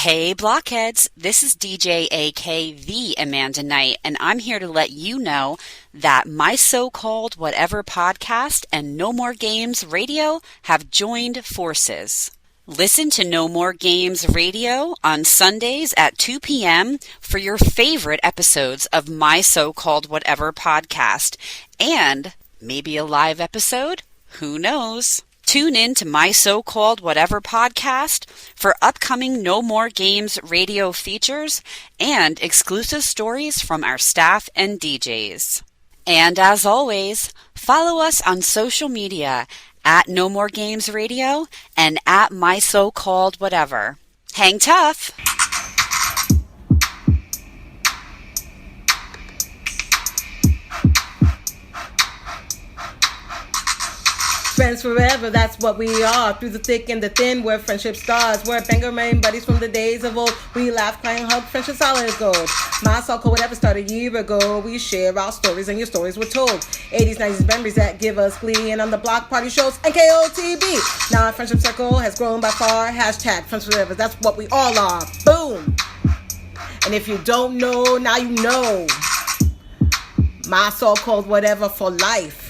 Hey, Blockheads, this is DJ AK the Amanda Knight, and I'm here to let you know that my so-called whatever podcast and No More Games Radio have joined forces. Listen to No More Games Radio on Sundays at 2 p.m. for your favorite episodes of my so-called whatever podcast, and maybe a live episode? Who knows? Tune in to my so-called whatever podcast for upcoming No More Games radio features and exclusive stories from our staff and DJs. And as always, follow us on social media at No More Games Radio and at my so-called whatever. Hang tough! Friends forever, that's what we are. Through the thick and the thin, we're friendship stars. We're banger main buddies from the days of old. We laugh, cry, and hug, friendship solid gold. My so-called whatever started a year ago. We share our stories and your stories were told. 80s, 90s memories that give us glee. And on the block party shows and KOTB. Now our friendship circle has grown by far. Hashtag friends forever, that's what we all are. Boom! And if you don't know, now you know. My so-called whatever for life.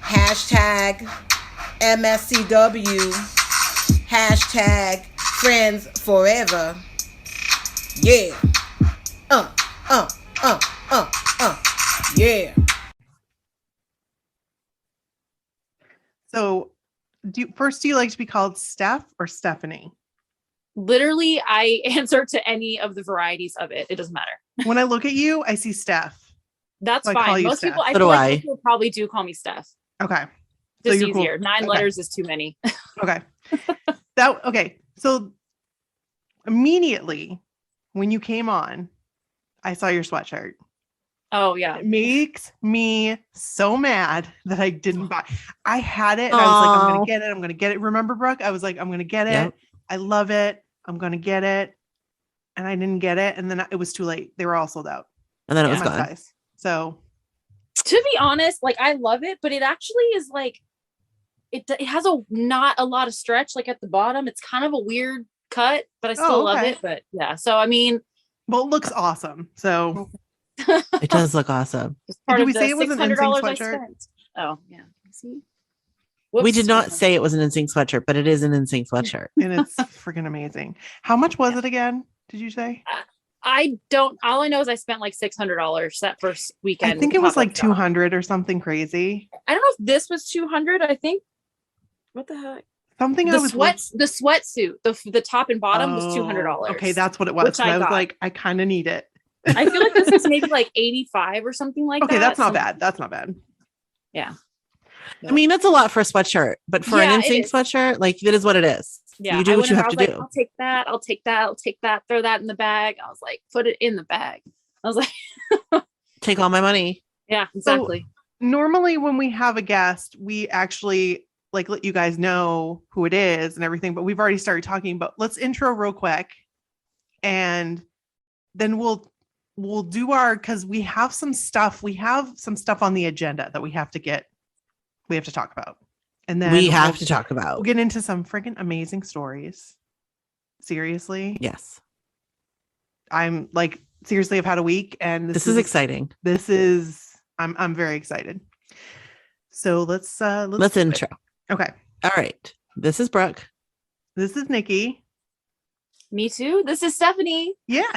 Hashtag MSCW. Hashtag friends forever. Yeah. Yeah. So, do you like to be called Steph or Stephanie? Literally, I answer to any of the varieties of it. It doesn't matter. When I look at you, I see Steph. That's So I call fine. you Most Steph. people, I So feel do like I. most people probably do call me Steph. Okay. Just you're easier. cool. 9 Okay. letters is too many. Okay. Okay. So immediately when you came on, I saw your sweatshirt. Oh yeah. It makes me so mad that I didn't buy. I had it and I was like, I'm Aw. going to get it. I'm going to get it. Remember, Brooke? I was like, I'm going to get it. Yep. I love it. I'm going to get it. And I didn't get it. And then it was too late. They were all sold out. And then it was My gone. size. So To be honest, like I love it, but it actually is like it has not a lot of stretch like at the bottom. It's kind of a weird cut, but I still love okay. it. But yeah, so I mean, well, it looks awesome. So It does look awesome. it's part Did of we the say it was an $600 NSYNC I sweatshirt? spent. Oh yeah. See? We Whoops. did not say it was an NSYNC sweatshirt, but it is an NSYNC sweatshirt. and it's freaking amazing. How much was it again? Did you say? I don't. All I know is I spent like $600 that first weekend. I think with it was Pop-Up like Shop. 200 or something crazy. I don't know if this was 200. I think. What the heck? Something The I was sweatsuit, the top and bottom was Oh, $200. Okay, that's what it was. Which 'Cause I I was got. like, I kind of need it. I feel like this was maybe like 85 or something like that. Okay, that's not Some- bad. That's not bad. Yeah. I mean, that's a lot for a sweatshirt, but for Yeah, an it NSYNC is. sweatshirt, like that is what it is. Yeah. You do I what went you in, have I to was do. like, I'll take that. I'll take that. I'll take that. Throw that in the bag. I was like, put it in the bag. I was like, Take all my money. yeah, exactly. Normally, when we have a guest, we actually like let you guys know who it is and everything, but we've already started talking. But let's intro real quick, and then we'll do our because we have some stuff. We have some stuff on the agenda that we have to talk about, and then We have to talk about. We'll get into some freaking amazing stories. Seriously, Yes. I'm like seriously. I've had a week, and This is exciting. I'm very excited. So let's do it. Intro. Okay, All right. This is Brooke. this is Nikki. Me too. This is Stephanie. Yeah.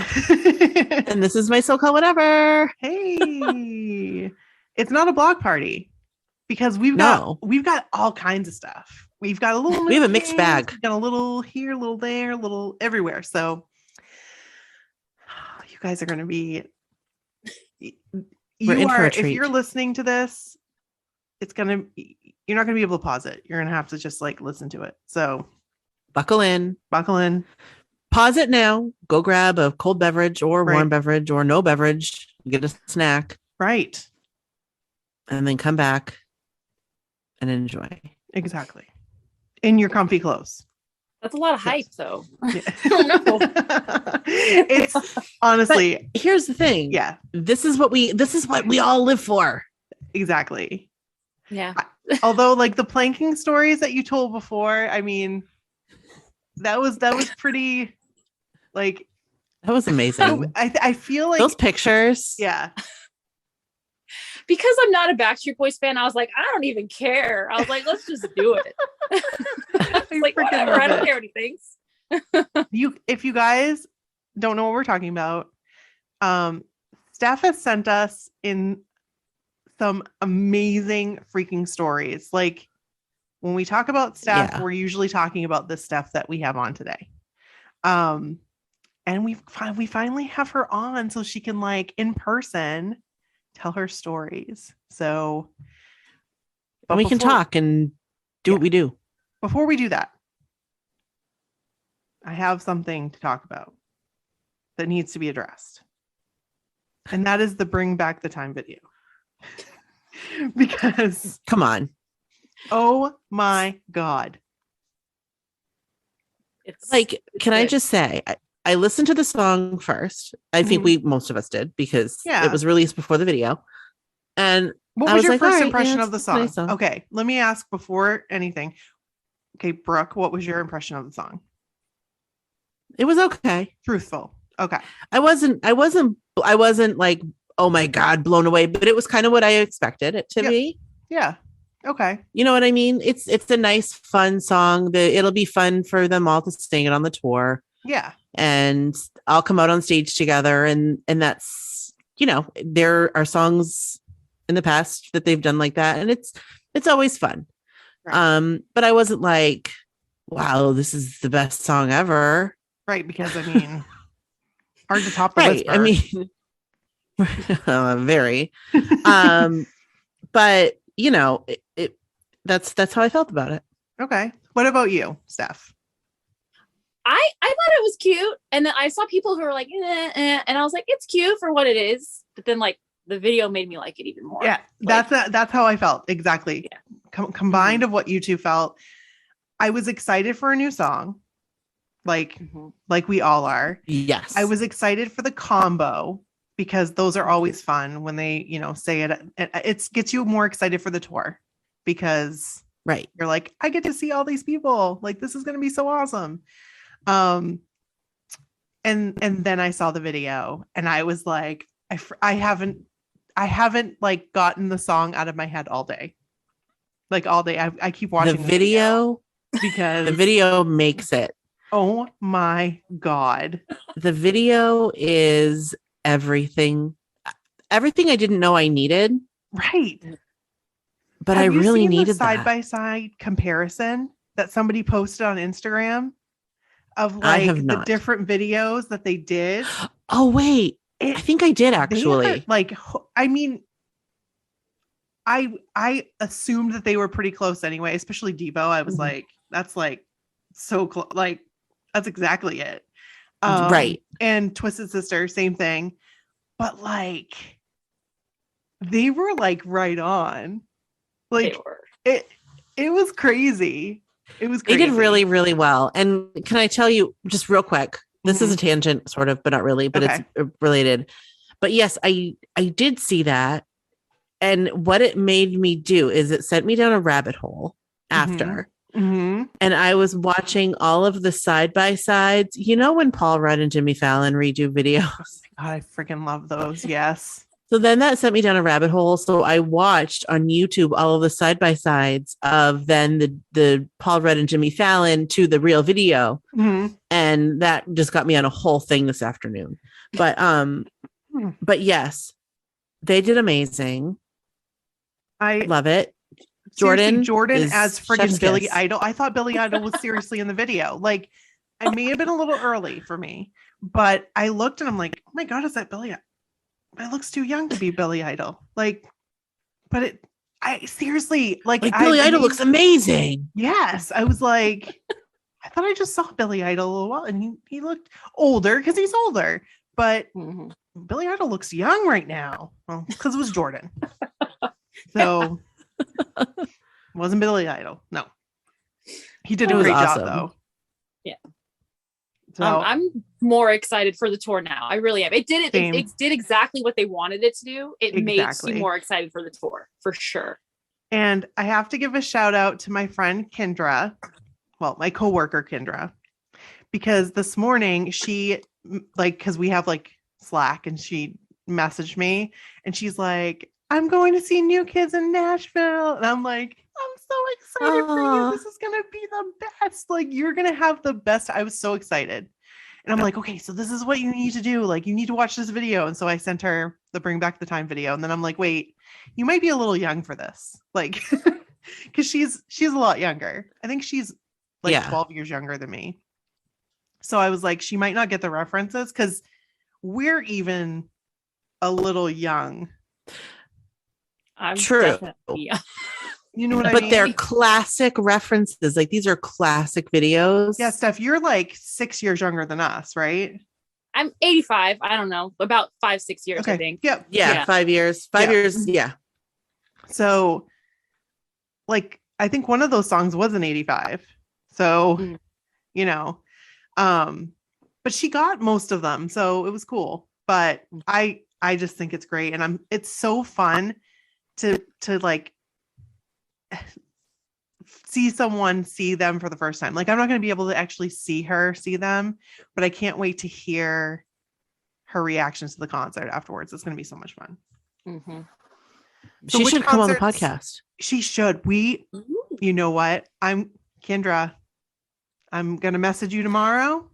And this is my so-called whatever. Hey, it's not a block party because we've No. got all kinds of stuff. We've got a little. We have a mixed bag. We've got a little here, a little there, a little everywhere. So you guys are going to be. We're in for a If treat. you're listening to this, you're not gonna be able to pause it. You're gonna have to just like listen to it. So Buckle in. buckle in. Pause it now. Go grab a cold beverage or Right. warm beverage or no beverage. Get a snack Right. and then come back and enjoy. Exactly. In your comfy clothes. That's a lot of hype, though. Yeah. I don't know. It's honestly, Here's the thing. yeah, This is what we all live for. exactly. Yeah. Although like the planking stories that you told before, I mean, that was pretty Like, That was amazing. I feel like Those pictures. Yeah. Because I'm not a Backstreet Boys fan, I was like, I don't even care. I was like, let's just do it. I was like, freaking whatever. love I don't it. care what he thinks. If you guys don't know what we're talking about, Steph has sent us in some amazing freaking stories. Like, when we talk about Steph, Yeah. we're usually talking about the Steph that we have on today. And we finally have her on so she can, like, in person tell her stories. So And we can talk and do what we do. Before we do that, I have something to talk about that needs to be addressed. And that is the Bring Back the Time video. Because come on. Oh my God. It's can I just say, I listened to the song first. I think most of us did, because it was released before the video. And what was your first impression of the song? Nice song? Okay, let me ask before anything. Okay, Brooke, what was your impression of the song? It was okay. Truthful. Okay. I wasn't like, oh my God, blown away, but it was kind of what I expected it to be. Yeah. Okay. You know what I mean? It's a nice, fun song. It'll be fun for them all to sing it on the tour. Yeah. And I'll come out on stage together, and that's, there are songs in the past that they've done like that, and it's always fun. Right. But I wasn't like, wow, this is the best song ever. Right, because I mean, hard to top the right. Whisper. I mean, very. But that's how I felt about it. Okay. What about you, Steph? I thought it was cute, and then I saw people who were like, and I was like, it's cute for what it is. But then, like, the video made me like it even more. Yeah, that's how I felt exactly. Yeah. Combined of what you two felt, I was excited for a new song, like we all are. Yes, I was excited for the combo because those are always fun when they, say it. It gets you more excited for the tour because you're like, I get to see all these people. Like, this is going to be so awesome. And then I saw the video and I was like, I haven't like gotten the song out of my head all day. Like all day. I keep watching the video because the video makes it. Oh my God. The video is everything I didn't know I needed. Right. But I really needed that side-by-side comparison that somebody posted on Instagram of like the different videos that they did. Oh, wait. I think I did actually. Like, I mean, I assumed that they were pretty close anyway, especially Devo. I was like, that's like so close. Like, that's exactly it. Right. And Twisted Sister, same thing. But like, they were like right on. Like, it was crazy. It was crazy. They did really, really well. And can I tell you just real quick, this is a tangent sort of, but not really, but it's related. But yes, I did see that. And what it made me do is it sent me down a rabbit hole after. And I was watching all of the side-by-sides. You know, when Paul Rudd and Jimmy Fallon redo videos? God, I freaking love those. Yes. So then that sent me down a rabbit hole. So I watched on YouTube all of the side-by-sides of then the Paul Rudd and Jimmy Fallon to the real video. And that just got me on a whole thing this afternoon. But yes, they did amazing. I love it. Jordan as friggin' Billy Idol. I thought Billy Idol was seriously in the video. Like, I may have been a little early for me, but I looked and I'm like, oh my God, is that Billy? It looks too young to be Billy Idol. Like, but I seriously, like Billy Idol looks amazing. Yes. I was like, I thought I just saw Billy Idol a little while and he looked older because he's older, but Billy Idol looks young right now. Well, because it was Jordan. So it wasn't Billy Idol. No. He did a great job though. Yeah. So I'm more excited for the tour now. I really am. It did exactly what they wanted it to do. It makes you more excited for the tour for sure. And I have to give a shout out to my friend Kendra. Well, my coworker Kendra, because this morning she because we have like Slack, and she messaged me and she's like, I'm going to see New Kids in Nashville. And I'm like, I'm so excited for you. This is going to be the best. Like, you're going to have the best. I was so excited. And I'm like, okay, so this is what you need to do. Like, you need to watch this video. And so I sent her the Bring Back the Time video. And then I'm like, wait, you might be a little young for this. Like, because she's a lot younger. I think she's like 12 years younger than me. So I was like, she might not get the references because we're even a little young. I'm true. You know what I mean? But they're classic references. Like, these are classic videos. Yeah, Steph, you're like 6 years younger than us, right? I'm 85. I don't know. About 5-6 years, okay. I think. Yep. Yeah. 5 years. 5 years. Yeah. So, like, I think one of those songs was an 85. So, you know, but she got most of them. So it was cool. But I just think it's great. And it's so fun to like see someone see them for the first time. Like, I'm not going to be able to actually see them, but I can't wait to hear her reactions to the concert afterwards. It's going to be so much fun. Mm-hmm. So she should come on the podcast. She should. You know what? Kendra, I'm going to message you tomorrow.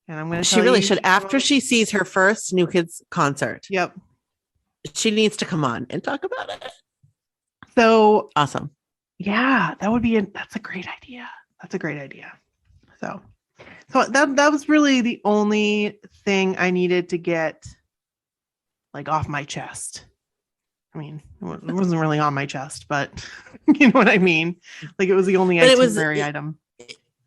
And I'm going to. She really should. After she sees her first New Kids concert. Yep. She needs to come on and talk about it. So awesome. Yeah, that's a great idea. So that was really the only thing I needed to get like off my chest. I mean, it wasn't really on my chest, but you know what I mean? Like, it was the only itinerary item.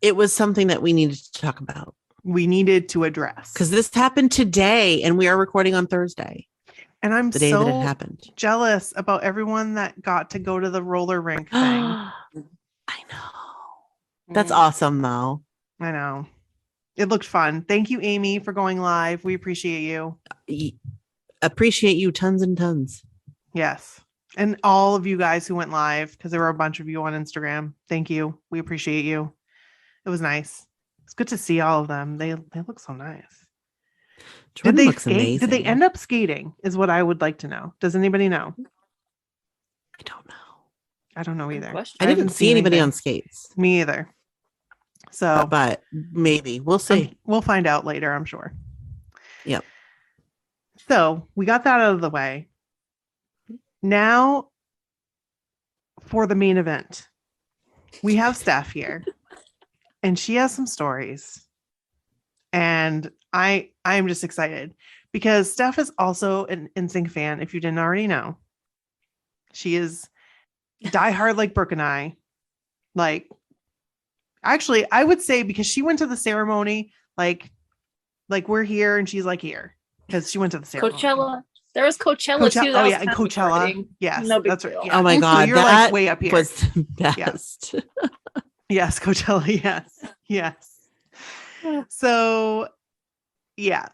It was something that we needed to talk about. We needed to address. Because this happened today and we are recording on Thursday. And I'm the day so that it happened. Jealous about everyone that got to go to the roller rink thing. I know. That's awesome, though. I know. It looked fun. Thank you, Amy, for going live. We appreciate you. Appreciate you tons and tons. Yes. And all of you guys who went live, because there were a bunch of you on Instagram. Thank you. We appreciate you. It was nice. It's good to see all of them. They look so nice. Jordan did they looks skate? amazing. Did they end up skating? Is what I would like to know. Does anybody know? I don't know. I don't know either. I didn't see anybody on skates. Me either. So, but maybe we'll see. We'll find out later, I'm sure. Yep. So we got that out of the way. Now for the main event, we have Steph here, and she has some stories. And I'm just excited because Steph is also an NSYNC fan. If you didn't already know, she is diehard like Brooke and I. Like, actually, I would say because she went to the ceremony, like we're here and she's like here because she went to the ceremony. Coachella. There was Coachella too. Oh yeah, and Coachella. Yes, no big that's right. deal. Yeah. Oh my god, so you're that like way up here. Was the best. Yes, Coachella. Yes. So, yeah,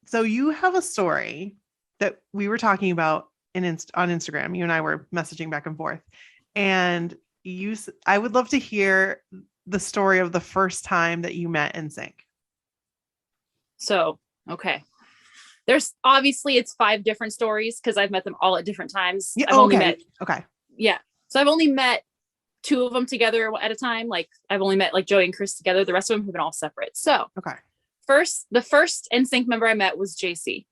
so you have a story that we were talking about on Instagram. You and I were messaging back and forth, and I would love to hear the story of the first time that you met NSYNC. So, okay. There's obviously it's 5 different stories because I've met them all at different times. Yeah, Okay. Yeah. So I've only met 2 of them together at a time. Like, I've only met like Joey and Chris together. The rest of them have been all separate. So okay. The first NSYNC member I met was JC.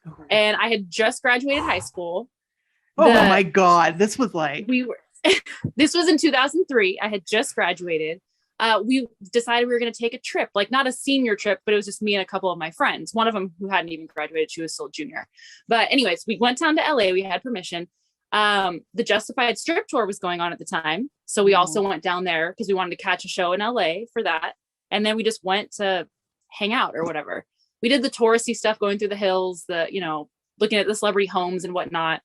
Okay. And I had just graduated high school. Oh my God. This was like this was in 2003. I had just graduated. We decided we were going to take a trip, like not a senior trip, but it was just me and a couple of my friends. One of them who hadn't even graduated, she was still a junior. But anyways, we went down to LA. We had permission. The Justified strip tour was going on at the time. So we also went down there because we wanted to catch a show in LA for that. And then we just went to hang out or whatever. We did the touristy stuff, going through the hills, looking at the celebrity homes and whatnot.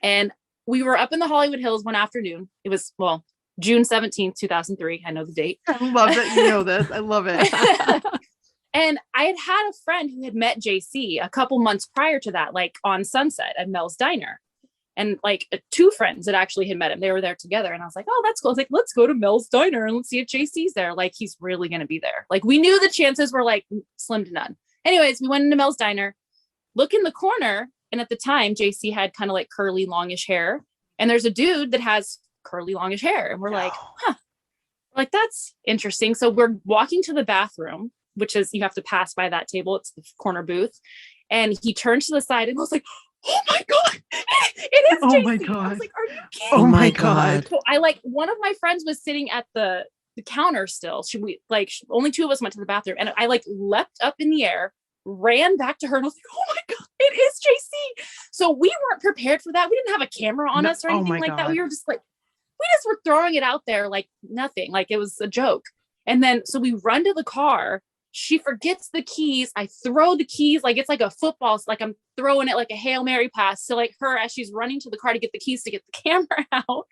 And we were up in the Hollywood Hills one afternoon. It was, June 17th, 2003. I know the date. I love that you know this. I love it. And I had a friend who had met JC a couple months prior to that, like on Sunset at Mel's Diner. And like two friends that actually had met him, they were there together. And I was like, oh, that's cool. I was like, let's go to Mel's Diner and let's see if JC's there. Like, he's really going to be there. Like, we knew the chances were like slim to none. Anyways, we went into Mel's Diner, look in the corner. And at the time, JC had kind of like curly, longish hair. And there's a dude that has curly, longish hair. And we're like, huh, like, that's interesting. So we're walking to the bathroom, which is, you have to pass by that table. It's the corner booth. And he turned to the side and was like, oh my God, it is JC. Oh my God. I was like, are you kidding? Oh my God. So I like, one of my friends was sitting at the counter still. Only two of us went to the bathroom, and I like leapt up in the air, ran back to her, and I was like, oh my God, it is JC. So we weren't prepared for that. We didn't have a camera on us or anything like that. We were just like, we just were throwing it out there like nothing, like it was a joke. And then, so we run to the car. She forgets the keys. I throw the keys like it's like a football. It's like I'm throwing it like a Hail Mary pass to like her as she's running to the car to get the keys to get the camera out.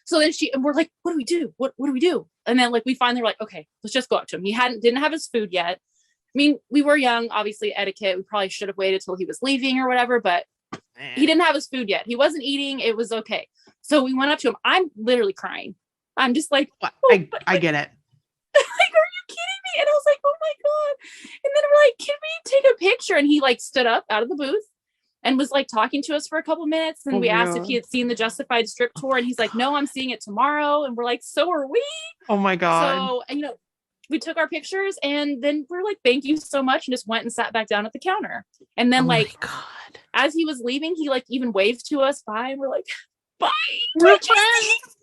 So then and we're like, what do we do? What do we do? And then like we finally were like, okay, let's just go up to him. He didn't have his food yet. I mean, we were young, obviously etiquette. We probably should have waited till he was leaving or whatever, but he didn't have his food yet. He wasn't eating. It was okay. So we went up to him. I'm literally crying. I'm just like, I get it. Like, are you kidding me? And I was like, oh my God. And then we're like, can we take a picture? And he like stood up out of the booth and was like talking to us for a couple minutes. And we asked if he had seen the Justified strip tour. And he's like, no, I'm seeing it tomorrow. And we're like, so are we. Oh my God. So, and, you know, we took our pictures and then we're like, thank you so much. And just went and sat back down at the counter. And then as he was leaving, he like even waved to us bye. And we're like, bye. We're friends.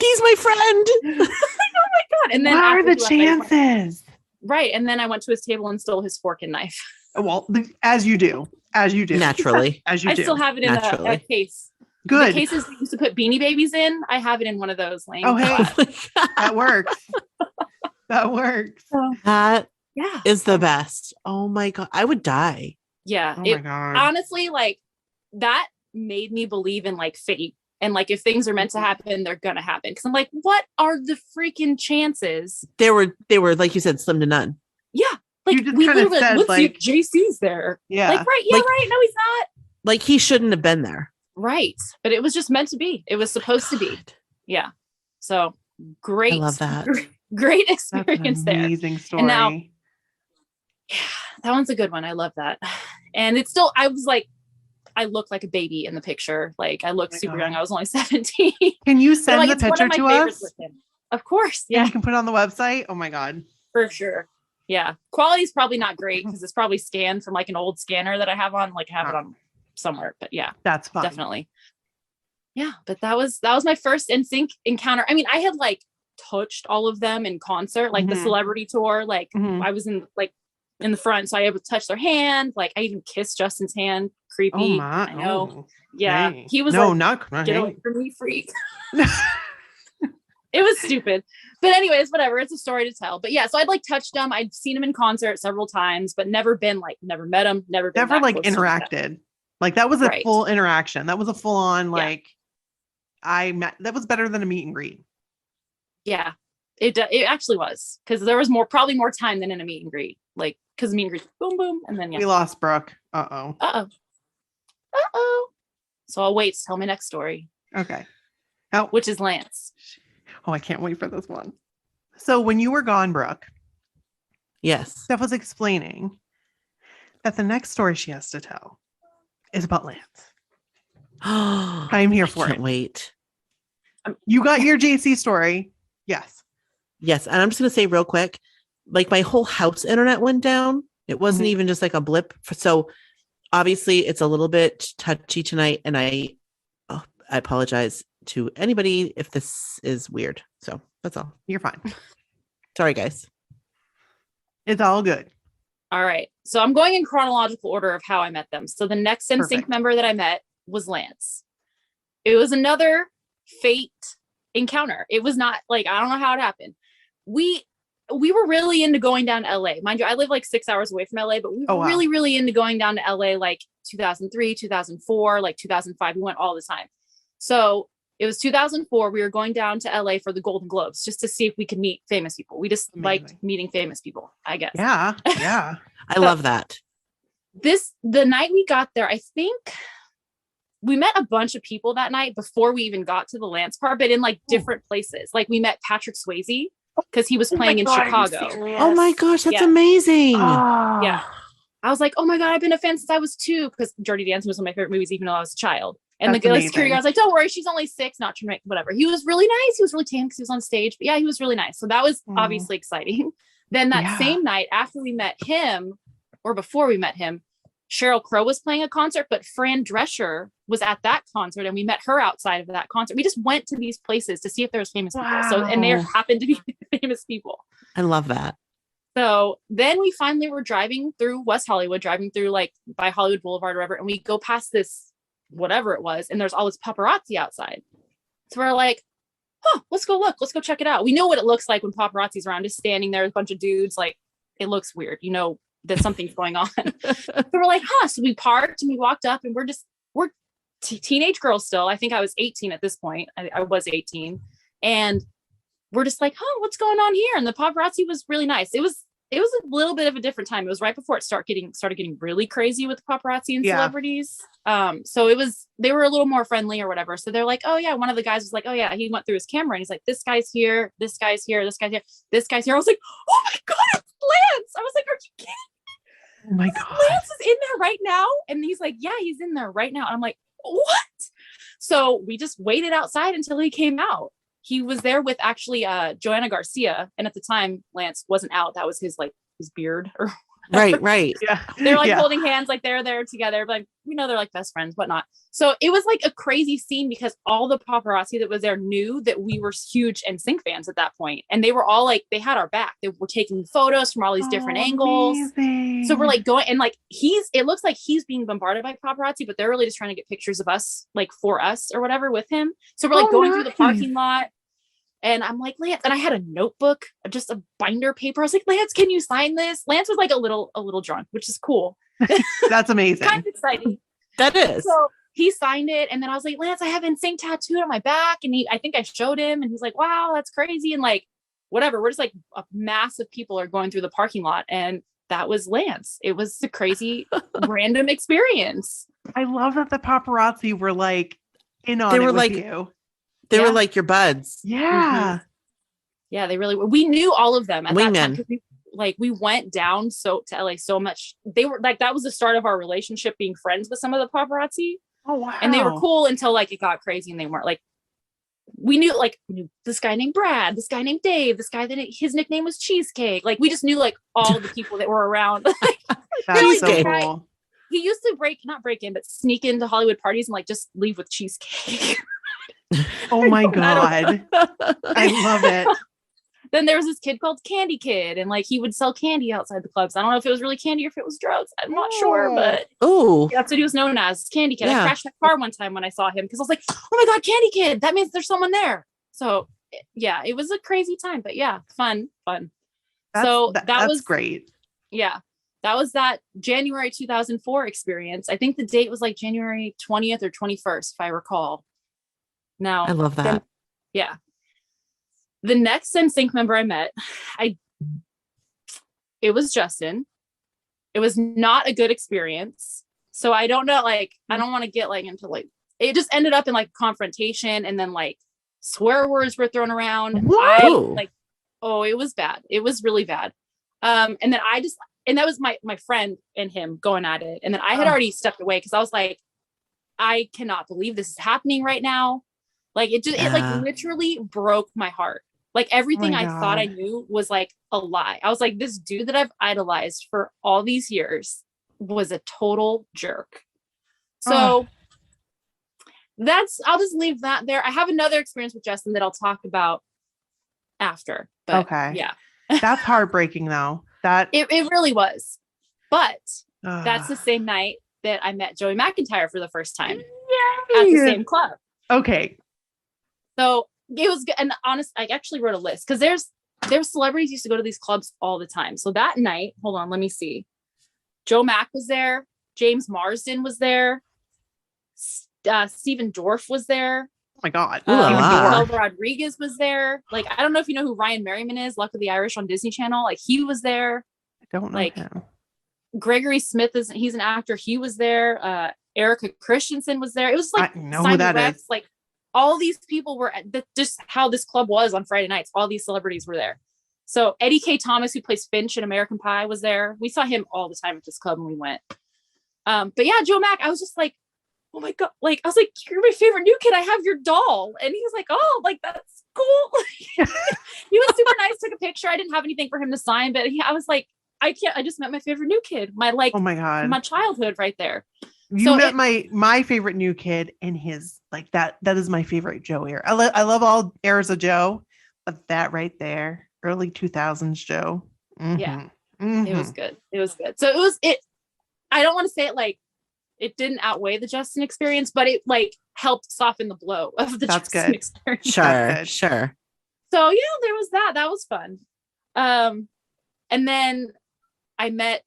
He's my friend. Oh my God. And then what are the chances? Right. And then I went to his table and stole his fork and knife. Well, as you do. Naturally. As you do. I still have it in a case. Good. The cases we used to put Beanie Babies in. I have it in one of those. Oh, hey. That works. That works. That is the best. Oh my God. I would die. Yeah. Oh my God. Honestly, like that made me believe in like fate. And like, if things are meant to happen, they're going to happen. Cause I'm like, what are the freaking chances? They were, like you said, slim to none. Yeah. Like we literally, let's see if JC's there. Yeah. Like, right. Yeah. Right. No, he's not. Like he shouldn't have been there. Right. But it was just meant to be. It was supposed to be. Yeah. So great. I love that. Great experience there. Amazing story. And now, yeah, that one's a good one. I love that. And it's still, I was like, I look like a baby in the picture. Like I look super young. I was only 17. Can you send like, the picture to us? Of course. Yeah. And you can put it on the website. Oh my God. For sure. Yeah. Quality is probably not great because it's probably scanned from like an old scanner that I have on, like have it on somewhere, but yeah, that's fine. Definitely. Yeah. But that was my first NSYNC encounter. I mean, I had like touched all of them in concert, like the celebrity tour. Like I was in the front, so I able to touch their hand. Like I even kissed Justin's hand. Creepy. Oh my, I know. Oh, yeah. hey. He was not get away from me, freak. It was stupid. But anyways, whatever. It's a story to tell. But yeah, so I'd like touched him. I'd seen him in concert several times, but never met him. Never like interacted. Like that was a full interaction. That was a full on like that was better than a meet and greet. Yeah, it actually was, because there was probably more time than in a meet and greet. Like because meet and greet, boom, boom, and then we lost Brooke. Uh oh. So I'll wait to tell my next story. Okay. Which is Lance. Oh, I can't wait for this one. So when you were gone, Brooke. Yes. Steph was explaining that the next story she has to tell is about Lance. I'm here for it. Can't wait. You got your JC story. Yes. Yes. And I'm just going to say real quick, like my whole house internet went down. It wasn't even just like a blip. So obviously it's a little bit touchy tonight. And I apologize to anybody if this is weird. So that's all. You're fine. Sorry, guys. It's all good. All right. So I'm going in chronological order of how I met them. So the next NSYNC member that I met was Lance. It was another fate encounter. It was not like, I don't know how it happened. We were really into going down to LA. Mind you, I live like 6 hours away from LA, but we were really, really into going down to LA like 2003, 2004, like 2005. We went all the time. So it was 2004. We were going down to LA for the Golden Globes just to see if we could meet famous people. We just liked meeting famous people, I guess. Yeah. Yeah. I love that. The night we got there, I think we met a bunch of people that night before we even got to the Lance part, but in like different places. Like we met Patrick Swayze because he was playing in Chicago. Oh my gosh, that's Yeah. amazing. Yeah. I was like, oh my God, I've been a fan since I was 2 because Dirty Dancing was one of my favorite movies, even though I was a child. And That's the security guard was like, don't worry, she's only 6, not trying to make whatever. He was really nice. He was really tame because he was on stage. But yeah, he was really nice. So that was obviously exciting. Then that same night after we met him, or before we met him, Sheryl Crow was playing a concert, but Fran Drescher was at that concert and we met her outside of that concert. We just went to these places to see if there was famous people. So, and there happened to be famous people. I love that. So then we finally were driving through West Hollywood, driving through like by Hollywood Boulevard or whatever. And we go past this, whatever it was. And there's all this paparazzi outside. So we're like, oh, let's go look, let's go check it out. We know what it looks like when paparazzi's around, just standing there with a bunch of dudes. Like it looks weird, you know, that something's going on. So we're like, so we parked and we walked up and we're teenage girls still. I think I was 18 at this point. I was 18. And we're just like, what's going on here? And the paparazzi was really nice. It was a little bit of a different time. It was right before it started getting really crazy with the paparazzi and celebrities. So they were a little more friendly or whatever. So they're like, oh yeah. One of the guys was like, oh yeah, he went through his camera and he's like, this guy's here, this guy's here, this guy's here, this guy's here. I was like, oh my God, it's Lance. I was like, are you kidding? Oh my God. Lance is in there right now. And he's like, yeah, he's in there right now. And I'm like, what? So we just waited outside until he came out. He was there with actually Joanna Garcia. And at the time, Lance wasn't out. That was his beard. Or Right. Yeah. They're like holding hands, like they're there together. But like, we know they're like best friends, whatnot. So it was like a crazy scene because all the paparazzi that was there knew that we were huge NSYNC fans at that point. And they were all like, they had our back. They were taking photos from all these different angles. Amazing. So we're like going and like it looks like he's being bombarded by paparazzi, but they're really just trying to get pictures of us, like for us or whatever with him. So we're like going through the parking lot. And I'm like, Lance, and I had a notebook, just a binder paper. I was like, Lance, can you sign this? Lance was like a little drunk, which is cool. That's amazing. Kind of exciting. That is. So he signed it. And then I was like, Lance, I have NSYNC tattooed on my back. And I think I showed him and he's like, wow, that's crazy. And like, whatever. We're just like a mass of people are going through the parking lot. And that was Lance. It was a crazy random experience. I love that the paparazzi were like in on They were it with like, you. They were like your buds. Yeah. Yeah, they really were. We knew all of them at that time Wingmen. because we went down to LA so much. They were like, that was the start of our relationship, being friends with some of the paparazzi. Oh wow. And they were cool until like it got crazy and they weren't. Like we knew this guy named Brad, this guy named Dave, this guy that his nickname was Cheesecake. Like we just knew like all the people that were around. That's so Cheesecake. cool. He used to not break in, but sneak into Hollywood parties and like just leave with cheesecake. Oh my God. I love it. Then there was this kid called Candy Kid, and like he would sell candy outside the clubs. I don't know if it was really candy or if it was drugs. I'm not sure, but Oh, that's what he was known as, Candy Kid. Yeah. I crashed my car one time when I saw him because I was like, oh my God, Candy Kid. That means there's someone there. So yeah, it was a crazy time, but yeah, fun. That's Was great. Yeah. That was that January 2004 experience. I think the date was like January 20th or 21st, if I recall. Now, I love that. Yeah. The next NSYNC member I met, it was Justin. It was not a good experience. So I don't know, like, I don't want to get like into like, it just ended up in like confrontation and then like swear words were thrown around. Whoa. It was bad. It was really bad. And then and that was my friend and him going at it. And then I had already stepped away because I was like, I cannot believe this is happening right now. Like it like literally broke my heart. Like everything I thought I knew was like a lie. I was like, this dude that I've idolized for all these years was a total jerk. So I'll just leave that there. I have another experience with Justin that I'll talk about after. But Okay. Yeah. That's heartbreaking though. That it really was. But that's the same night that I met Joey McIntyre for the first time at the same club. Okay. So it was good. And honest, I actually wrote a list because there's celebrities used to go to these clubs all the time. So that night, hold on, let me see. Joe Mack was there. James Marsden was there. Stephen Dorff was there. Oh my God. Miguel Rodriguez was there. Like, I don't know if you know who Ryan Merriman is, Luck of the Irish on Disney Channel. Like, he was there. I don't know him. Gregory Smith he's an actor. He was there. Erica Christensen was there. It was like I know who Simon that Rex, is. like all these people were just how this club was on Friday nights. All these celebrities were there. So Eddie K. Thomas, who plays Finch in American Pie, was there. We saw him all the time at this club when we went. But yeah, Joe Mack, I was just like, oh my God. Like, I was like, you're my favorite new kid. I have your doll. And he was like, oh, like, that's cool. He was super nice, took a picture. I didn't have anything for him to sign, but I was like, I just met my favorite new kid. Oh my God. My childhood right there. You met my favorite new kid in his, like, that is my favorite Joe era. I love all eras of Joe, but that right there, early 2000s Joe. Mm-hmm. Yeah. Mm-hmm. It was good. It was good. So I don't want to say it like it didn't outweigh the Justin experience, but it like helped soften the blow of the Justin experience. Sure. So yeah, there was that. That was fun. And then I met,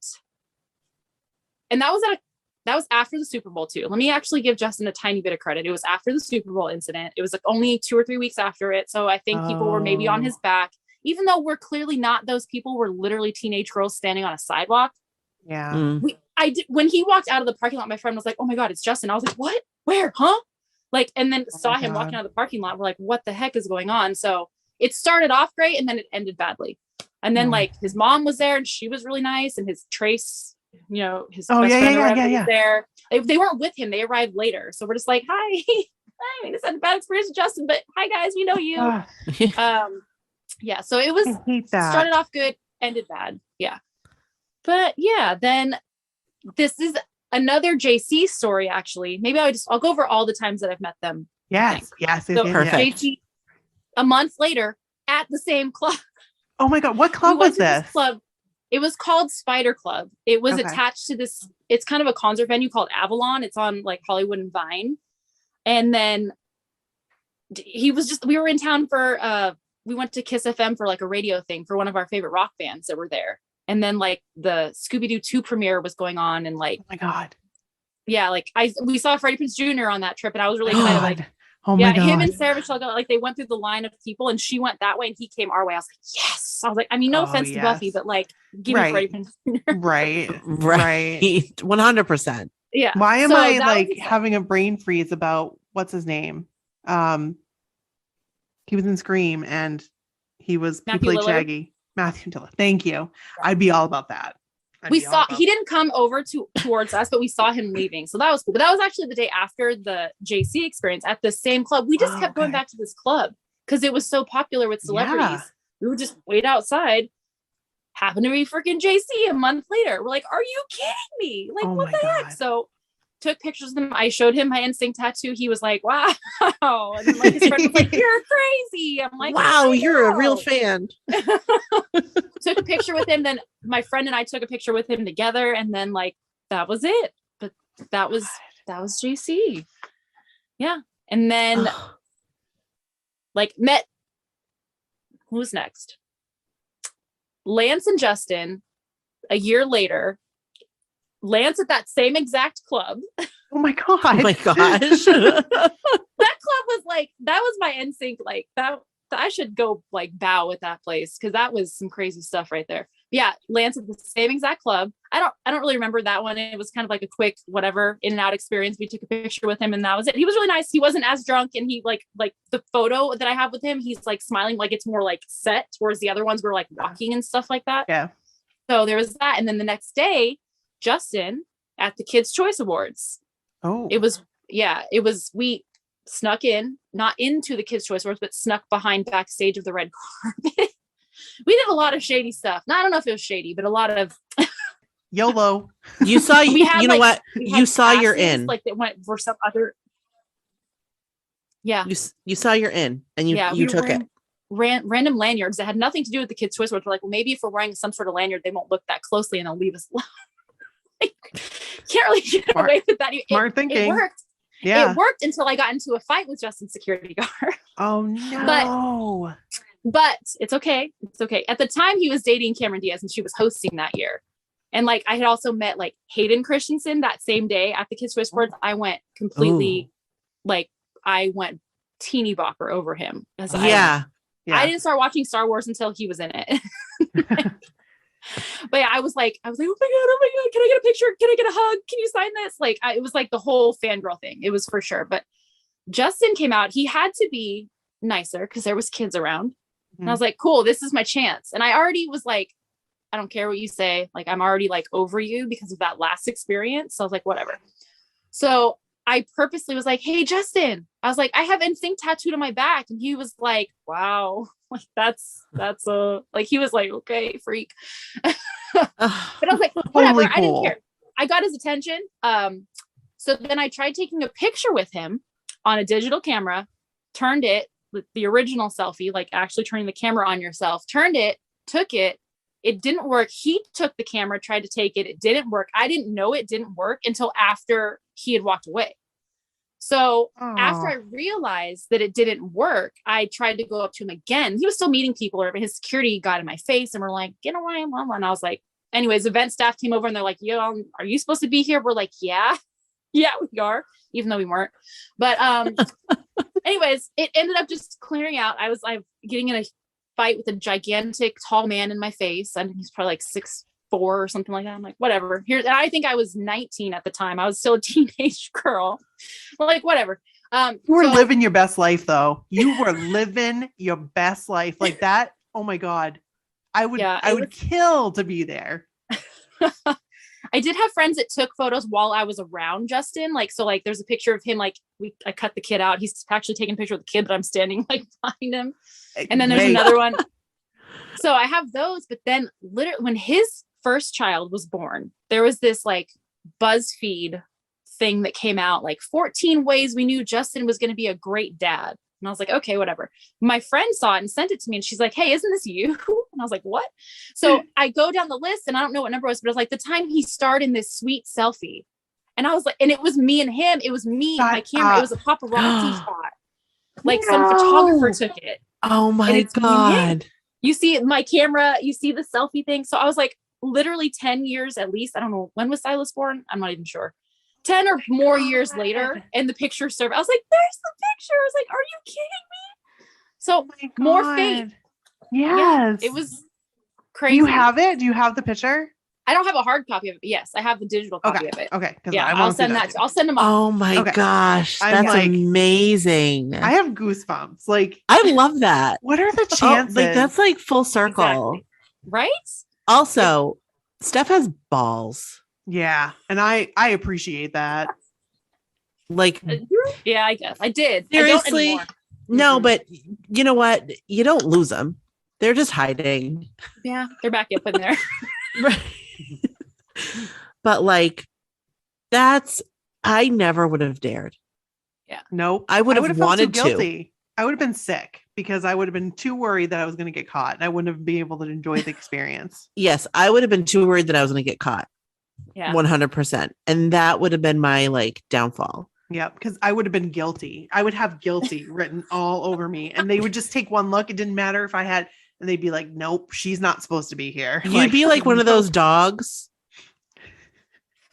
and that was after the Super Bowl too. Let me actually give Justin a tiny bit of credit. It was after the Super Bowl incident. It was like only 2 or 3 weeks after it. So I think people were maybe on his back, even though we're clearly not those people. We're literally teenage girls standing on a sidewalk. Yeah. When he walked out of the parking lot, my friend was like, oh my God, it's Justin. I was like, what? Where? Huh? Like, and then saw him walking out of the parking lot. We're like, what the heck is going on? So it started off great and then it ended badly. And then like his mom was there and she was really nice. And his Trace, you know, his best friend was there. They weren't with him. They arrived later. So we're just like, hi. I just had a bad experience with Justin, but hi guys, we know you. Yeah. So it was started off good, ended bad. Yeah. But yeah, then this is another JC story, actually. Maybe I'll go over all the times that I've met them. Yes. So perfect. JC, a month later at the same club. Oh my God. What club was this? Club. It was called Spider Club. It was attached to this. It's kind of a concert venue called Avalon. It's on like Hollywood and Vine. And then we were in town for, we went to Kiss FM for like a radio thing for one of our favorite rock bands that were there. And then like the Scooby-Doo 2 premiere was going on and like, oh my God. Yeah. Like we saw Freddie Prinze Jr. on that trip and I was really excited. Like, oh my God. Him and Sarah Michelle, like they went through the line of people and she went that way and he came our way. I was like, yes. I was like, I mean, no offense to Buffy, but like, give me Freddie Prinze Jr. Right. 100%. Yeah. Why am I like having a brain freeze about what's his name? He was in Scream and he played Shaggy. Matthew Dillard. Thank you. I'd be all about that. He didn't come over towards us, but we saw him leaving. So that was cool. But that was actually the day after the JC experience at the same club. We just kept going back to this club because it was so popular with celebrities. Yeah. We would just wait outside. Happened to be freaking JC a month later. We're like, are you kidding me? Like, what the heck? So took pictures of them. I showed him my NSYNC tattoo. He was like, wow. And then like his friend was like, you're crazy. I'm like, wow, you're a real fan. Took a picture with him. Then my friend and I took a picture with him together. And then like, that was it. But that was JC. Yeah. And then like met, who's next? Lance and Justin a year later. Lance at that same exact club. Oh my God. Oh my gosh. That club was like, that was my NSYNC, like that I should go like bow at that place because that was some crazy stuff right there. Yeah, Lance at the same exact club. I don't really remember that one. It was kind of like a quick whatever in and out experience. We took a picture with him and that was it. He was really nice. He wasn't as drunk and he like the photo that I have with him, he's like smiling like it's more like set, whereas the other ones were like walking and stuff like that. Yeah. So there was that. And then the next day, Justin at the Kids' Choice Awards. Oh, we snuck in, not into the Kids' Choice Awards, but snuck behind backstage of the red carpet. We did a lot of shady stuff. Now, I don't know if it was shady, but a lot of YOLO. You saw, you know what? You saw you're in. Like they went for some other. Yeah. You saw you're in and you took it. Random lanyards that had nothing to do with the Kids' Choice Awards. We're like, well, maybe if we're wearing some sort of lanyard, they won't look that closely and they'll leave us alone. Can't really get away with that. Smart thinking. It worked. Yeah. It worked until I got into a fight with Justin's security guard. Oh no. But it's okay. It's okay. At the time he was dating Cameron Diaz and she was hosting that year. And like I had also met like Hayden Christensen that same day at the Kids' Choice Awards. I went completely I went teeny bopper over him. I didn't start watching Star Wars until he was in it. But yeah, I was like, oh my God, can I get a picture? Can I get a hug? Can you sign this? Like, it was like the whole fangirl thing. It was for sure. But Justin came out. He had to be nicer because there was kids around. And I was like, cool, this is my chance. And I already was like, I don't care what you say. Like, I'm already like over you because of that last experience. So I was like, whatever. So I purposely was like, hey, Justin, I was like, I have NSYNC tattooed on my back. And he was like, wow, like that's like, he was like, okay, freak. But I was like, whatever. Cool. I didn't care. I got his attention. So then I tried taking a picture with him on a digital camera, turned it, the original selfie, like actually turning the camera on yourself, turned it, took it. It didn't work. He took the camera, tried to take it. It didn't work. I didn't know it didn't work until after he had walked away. So after I realized that it didn't work, I tried to go up to him again. He was still meeting people, or his security got in my face and we're like, get away, mama. And I was like, anyways, event staff came over and they're like, yo, are you supposed to be here? We're like, yeah, we are, even though we weren't. But anyways, it ended up just clearing out. I was getting in a fight with a gigantic tall man in my face. I think he's probably like 6'4" or something like that. I'm like, whatever. Here, I think I was 19 at the time. I was still a teenage girl. Like, whatever. You were living your best life, though. You were living your best life like that. Oh my God, I would kill to be there. I did have friends that took photos while I was around Justin. Like, so like, there's a picture of him. Like I cut the kid out. He's actually taking a picture of the kid, but I'm standing like behind him. And then there's another one. So I have those, but then literally when his first child was born, there was this like BuzzFeed thing that came out, like 14 ways we knew Justin was going to be a great dad. And I was like, okay, whatever. My friend saw it and sent it to me and she's like, hey, isn't this you? And I was like, what? So I go down the list and I don't know what number it was, but it was like the time he starred in this sweet selfie. And I was like, and it was me and him. It was me, my camera. It was a paparazzi shot. Like some photographer took it. Oh my God. You see my camera, you see the selfie thing. So I was like, literally 10 years at least. I don't know. When was Silas born? I'm not even sure. 10 or more years later, and the picture surfaced. I was like, there's the picture. I was like, are you kidding me? So more fate. Yes. Yeah, it was crazy. Do you have it? Do you have the picture? I don't have a hard copy of it. Yes, I have the digital copy of it. Okay. Yeah, I'll send that. I'll send them off. Oh my gosh. That's like, amazing. I have goosebumps. Like, I love that. What are the chances? Like, that's like full circle. Exactly. Right? Also, Steph has balls. Yeah. And I appreciate that. Like, yeah, I guess I did. Seriously? No, but you know what? You don't lose them. They're just hiding. Yeah, they're back up in there. Right. But like, I never would have dared. Yeah. Nope. I would have wanted to. I would have been sick because I would have been too worried that I was going to get caught and I wouldn't have been able to enjoy the experience. Yes, I would have been too worried that I was going to get caught. Yeah. 100%. And that would have been my like downfall. Yeah, because I would have been guilty. I would have guilty written all over me. And they would just take one look. It didn't matter if I had, and they'd be like, nope, she's not supposed to be here. You'd be like one of those dogs.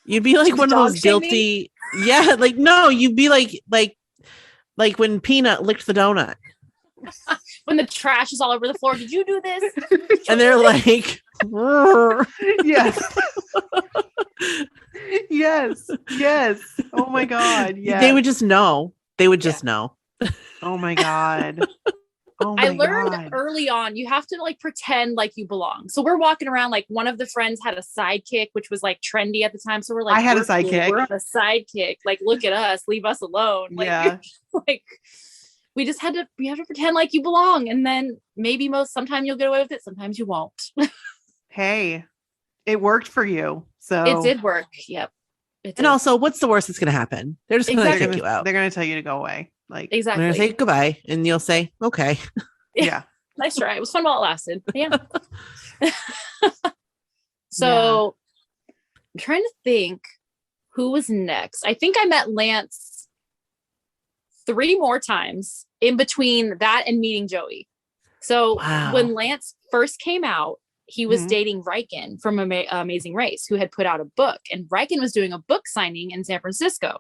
You'd be like one of those guilty. Yeah, like no, you'd be like when Peanut licked the donut. When the trash is all over the floor. Did you do this? And they're like, yes. Yes. Oh my God. Yeah. They would just know. They would just know. Oh my God. Oh my I learned early on, you have to like pretend like you belong. So we're walking around, like one of the friends had a sidekick, which was like trendy at the time. So we're like, I had a sidekick. We're on a sidekick. Like, look at us, leave us alone. Like, like we have to pretend like you belong. And then maybe sometimes you'll get away with it. Sometimes you won't. Hey, it worked for you. So it did work. Yep. And also, what's the worst that's going to happen? They're just going to kick you out. They're going to tell you to go away. Like, exactly. They're going to say goodbye and you'll say, okay. Yeah. Nice try. It was fun while it lasted. Yeah. So I'm trying to think who was next. I think I met Lance 3 more times in between that and meeting Joey. So when Lance first came out, he was dating Riken from Amazing Race, who had put out a book, and Riken was doing a book signing in San Francisco.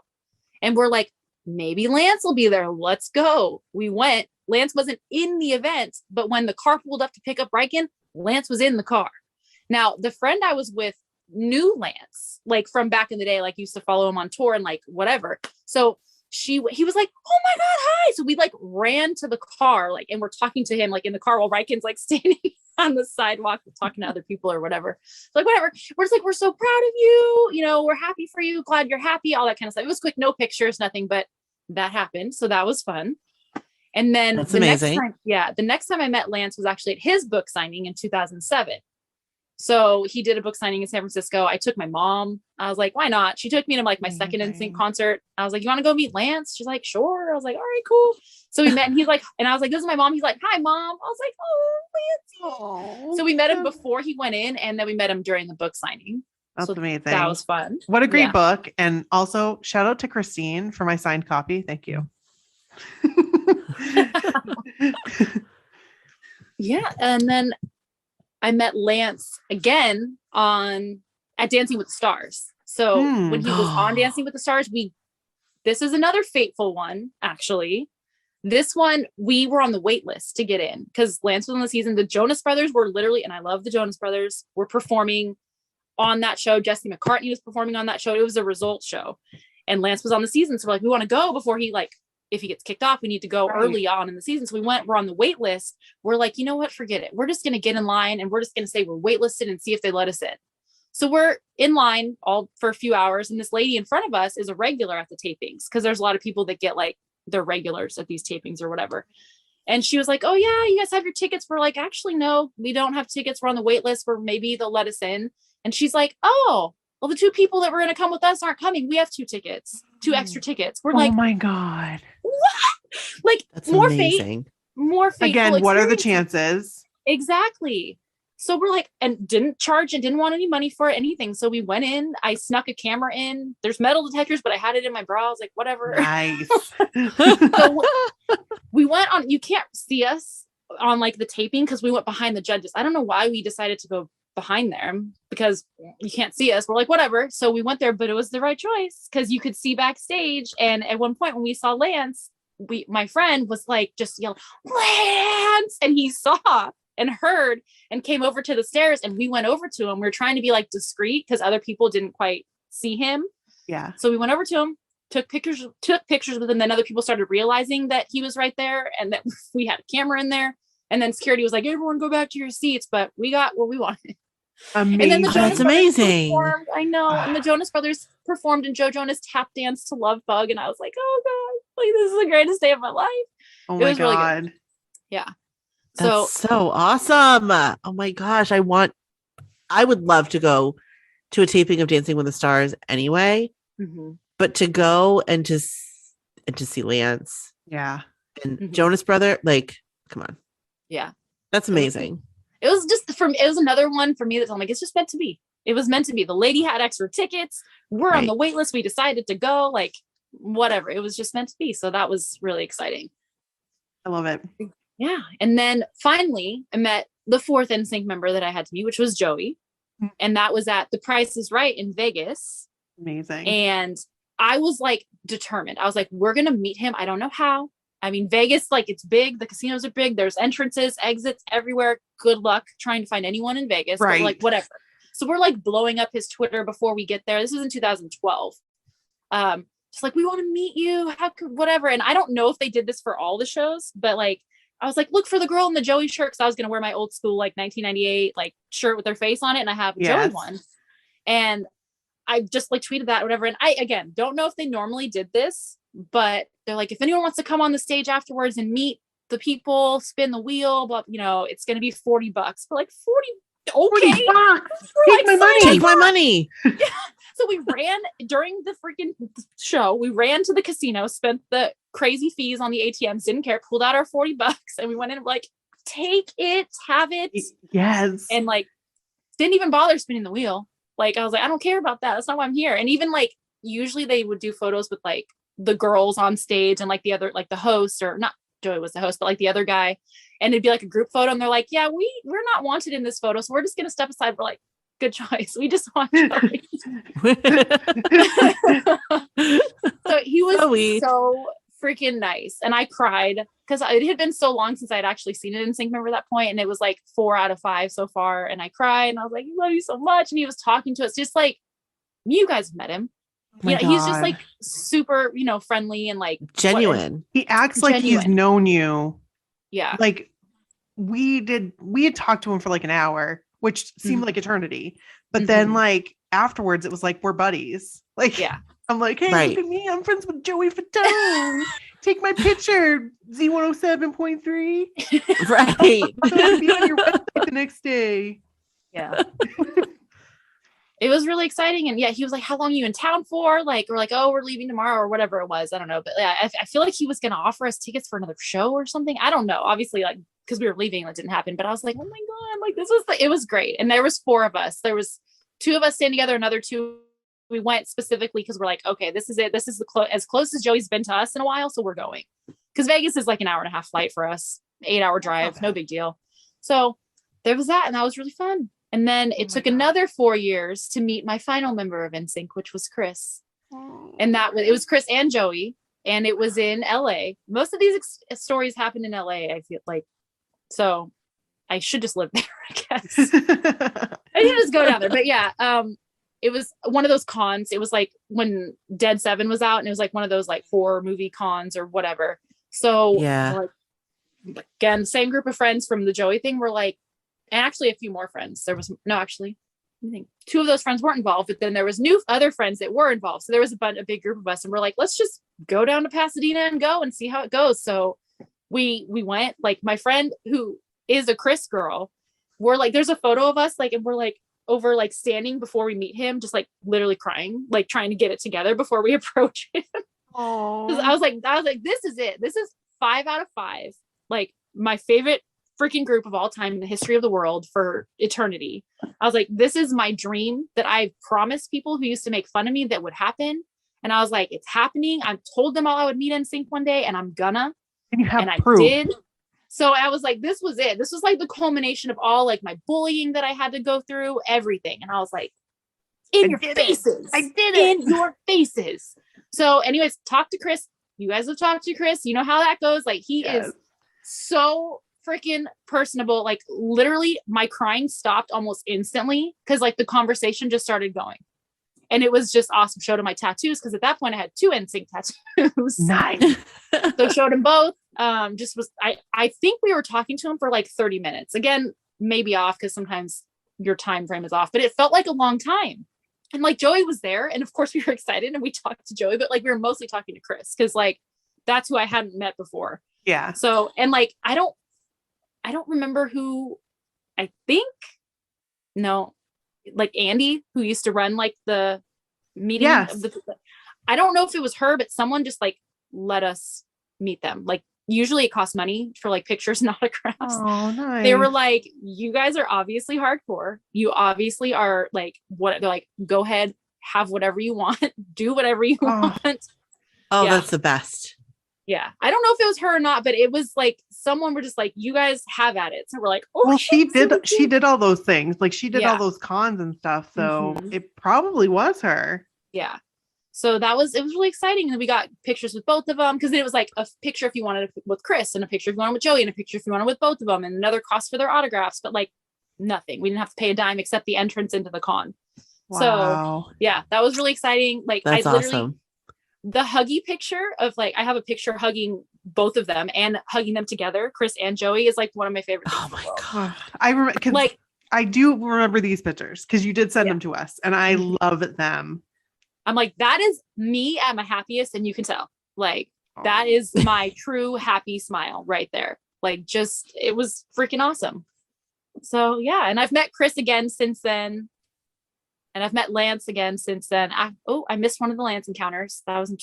And we're like, maybe Lance will be there. Let's go. We went. Lance wasn't in the event, but when the car pulled up to pick up Riken, Lance was in the car. Now, the friend I was with knew Lance, like from back in the day, like used to follow him on tour and like whatever. So he was like, oh my God, hi. So we like ran to the car, like, and we're talking to him like in the car while Riken's like standing on the sidewalk talking to other people or whatever. So, like, whatever. We're just like, we're so proud of you. You know, we're happy for you. Glad you're happy. All that kind of stuff. It was quick, no pictures, nothing, but that happened. So that was fun. And then That's the amazing. the next time I met Lance was actually at his book signing in 2007. So he did a book signing in San Francisco. I took my mom. I was like, why not? She took me to like my second NSYNC concert. I was like, you want to go meet Lance? She's like, sure. I was like, all right, cool. So we met and he's like, and I was like, this is my mom. He's like, hi, mom. I was like, oh, Lance. So we met him before he went in and then we met him during the book signing. That's amazing. That was fun. What a great book. And also shout out to Christine for my signed copy. Thank you. Yeah. And then I met Lance again at Dancing with the Stars. So when he was on Dancing with the Stars, this is another fateful one, actually. This one, we were on the wait list to get in because Lance was on the season. The Jonas Brothers were literally, and I love the Jonas Brothers, were performing on that show. Jesse McCartney was performing on that show. It was a results show. And Lance was on the season. So we're like, we want to go before if he gets kicked off, we need to go early on in the season. So we're on the wait list. We're like, you know what? Forget it. We're just going to get in line and we're just going to say we're waitlisted and see if they let us in. So we're in line all for a few hours. And this lady in front of us is a regular at the tapings because there's a lot of people that get like they're regulars at these tapings or whatever. And she was like, oh yeah, you guys have your tickets. We're like, actually, no, we don't have tickets. We're on the wait list where maybe they'll let us in. And she's like, oh, well, the two people that were going to come with us aren't coming. We have two extra tickets. We're like, oh my God. What? Like That's more amazing. more fateful Again, what are the chances? Exactly. So we're like, and didn't charge and didn't want any money for anything. So we went in, I snuck a camera in. There's metal detectors, but I had it in my bra. I was like, whatever. Nice. So we went on, you can't see us on like the taping because we went behind the judges. I don't know why we decided to go behind them because you can't see us. We're like, whatever. So we went there, but it was the right choice because you could see backstage. And at one point when we saw Lance, my friend was like, just yelled, Lance! And he saw and heard and came over to the stairs and we went over to him. We were trying to be like discreet because other people didn't quite see him. Yeah. So we went over to him, took pictures with him. Then other people started realizing that he was right there and that we had a camera in there. And then security was like, everyone go back to your seats. But we got what we wanted. Amazing. And then the Jonas That's amazing. I know. And the Jonas Brothers performed and Joe Jonas tap danced to Love Bug. And I was like, oh God, like this is the greatest day of my life. Oh my God. Really good. Yeah. That's so awesome. Oh my gosh. I would love to go to a taping of Dancing with the Stars anyway, but to go and to see Lance. Yeah. And Jonas Brother, like, come on. Yeah. That's amazing. It was just it was another one for me that's I'm like, it's just meant to be. It was meant to be. The lady had extra tickets. We're on the wait list. We decided to go, like, whatever. It was just meant to be. So that was really exciting. I love it. Yeah. And then finally I met the fourth NSYNC member that I had to meet, which was Joey. And that was at The Price is Right in Vegas. Amazing. And I was like determined. I was like, we're going to meet him. I don't know how. I mean, Vegas, like it's big. The casinos are big. There's entrances, exits everywhere. Good luck trying to find anyone in Vegas. Right. But like, whatever. So we're like blowing up his Twitter before we get there. This was in 2012. Just like, we want to meet you. How could, whatever. And I don't know if they did this for all the shows, but like, I was like, look for the girl in the Joey shirt. Cause I was going to wear my old school, like 1998, like shirt with their face on it. And I have a Joey one. And I just like tweeted that or whatever. And I, again, don't know if they normally did this, but they're like, if anyone wants to come on the stage afterwards and meet the people, spin the wheel, but you know, it's going to be $40. But like 40, okay. Take like, my money. Take my money. Yeah. So we ran during the freaking show. We ran to the casino, spent the crazy fees on the ATMs, didn't care, pulled out our $40 and we went in like, take it, have it. Yes. And like, didn't even bother spinning the wheel. Like, I was like, I don't care about that. That's not why I'm here. And even like, usually they would do photos with like the girls on stage and like the other, like the host or not Joey was the host, but like the other guy. And it'd be like a group photo. And they're like, yeah, we're not wanted in this photo. So we're just going to step aside. We're like, good choice. We just want Joey. So he was so freaking nice. And I cried because it had been so long since I'd actually seen it in sync. Remember that point? And it was like 4 out of 5 so far. And I cried and I was like, I love you so much. And he was talking to us just like, you guys have met him. Oh my he's just God. like super, friendly and like Genuine. He acts like he's Genuine. known you. Yeah. Like we had talked to him for like an hour, which seemed like eternity. But then like afterwards it was like we're buddies. Like Yeah. I'm like, hey, Right. look at me. I'm friends with Joey Fatone. Take my picture, Z107.3. Right. I want to be on your website the next day. Yeah. It was really exciting. And yeah, he was like, how long are you in town for? Like, we're like, oh, we're leaving tomorrow or whatever it was. I don't know. But yeah, I feel like he was going to offer us tickets for another show or something. I don't know. Obviously, like, because we were leaving, that didn't happen. But I was like, oh my God, like it was great. And there was 4 of us. There was 2 of us staying together, another 2. We went specifically because we're like, okay, this is it. This is as close as Joey's been to us in a while. So we're going. Because Vegas is like an hour and a half flight for us, 8-hour drive, no big deal. So there was that. And that was really fun. And then it took another 4 years to meet my final member of NSYNC, which was Chris. And it was Chris and Joey, and it was in LA. Most of these stories happened in LA, I feel like. So I should just live there, I guess. I should just go down there. But yeah, it was one of those cons. It was like when Dead 7 was out, and it was like one of those like horror movie cons or whatever. So Yeah. like, again, same group of friends from the Joey thing were like, and actually a few more friends. There was I think 2 of those friends weren't involved, but then there was other friends that were involved. So there was a big group of us, and we're like, let's just go down to Pasadena and go and see how it goes. So we went. Like my friend who is a Chris girl, we're like, there's a photo of us like, and we're like over like standing before we meet him, just like literally crying, like trying to get it together before we approach him. Oh, I was like, this is it. This is 5 out of 5. Like my favorite freaking group of all time in the history of the world for eternity. I was like, this is my dream that I promised people who used to make fun of me that would happen. And I was like, it's happening. I told them all I would meet NSYNC one day, and I'm gonna. and you have And I proof. did. So I was like, this was it. This was like the culmination of all like my bullying that I had to go through, everything. And I was like, in your faces. I did it. In your faces. So anyways, talk to Chris. You guys have talked to Chris. You know how that goes. Like he is so freaking personable. Like literally my crying stopped almost instantly because like the conversation just started going. And it was just awesome. Showed him my tattoos because at that point I had 2 NSYNC tattoos. Nice. So showed him both. I think we were talking to him for like 30 minutes. Again, maybe off because sometimes your time frame is off, but it felt like a long time. And like Joey was there, and of course we were excited and we talked to Joey, but like we were mostly talking to Chris because like that's who I hadn't met before. Yeah. So and like I don't remember who. I think no, like Andy, who used to run like the meeting. Yes. I don't know if it was her, but someone just like let us meet them. Like usually it costs money for like pictures and autographs. Oh, nice. They were like, you guys are obviously hardcore. You obviously are like, what they're like, go ahead, have whatever you want, do whatever you want. Oh, Yeah. that's the best. Yeah. I don't know if it was her or not, but it was like someone were just like, you guys have at it. So we're like, oh, well, shit, she did all those things. Like she did Yeah. all those cons and stuff. So Mhm. it probably was her. Yeah. So it was really exciting. And then we got pictures with both of them because it was like a picture if you wanted with Chris and a picture if you wanted with Joey and a picture if you wanted with both of them and another cost for their autographs, but like nothing. We didn't have to pay a dime except the entrance into the con. Wow. So yeah, that was really exciting. Like That's I literally, awesome. the huggy picture of like, I have a picture hugging both of them and hugging them together. Chris and Joey is like one of my favorite. Oh my God. I remember because Like, I do remember these pictures because you did send Yeah. them to us, and I love them. I'm like, that is me at my happiest. And you can tell like, that is my true happy smile right there. Like just, it was freaking awesome. So yeah. And I've met Chris again since then. And I've met Lance again since then. I missed one of the Lance encounters. That was,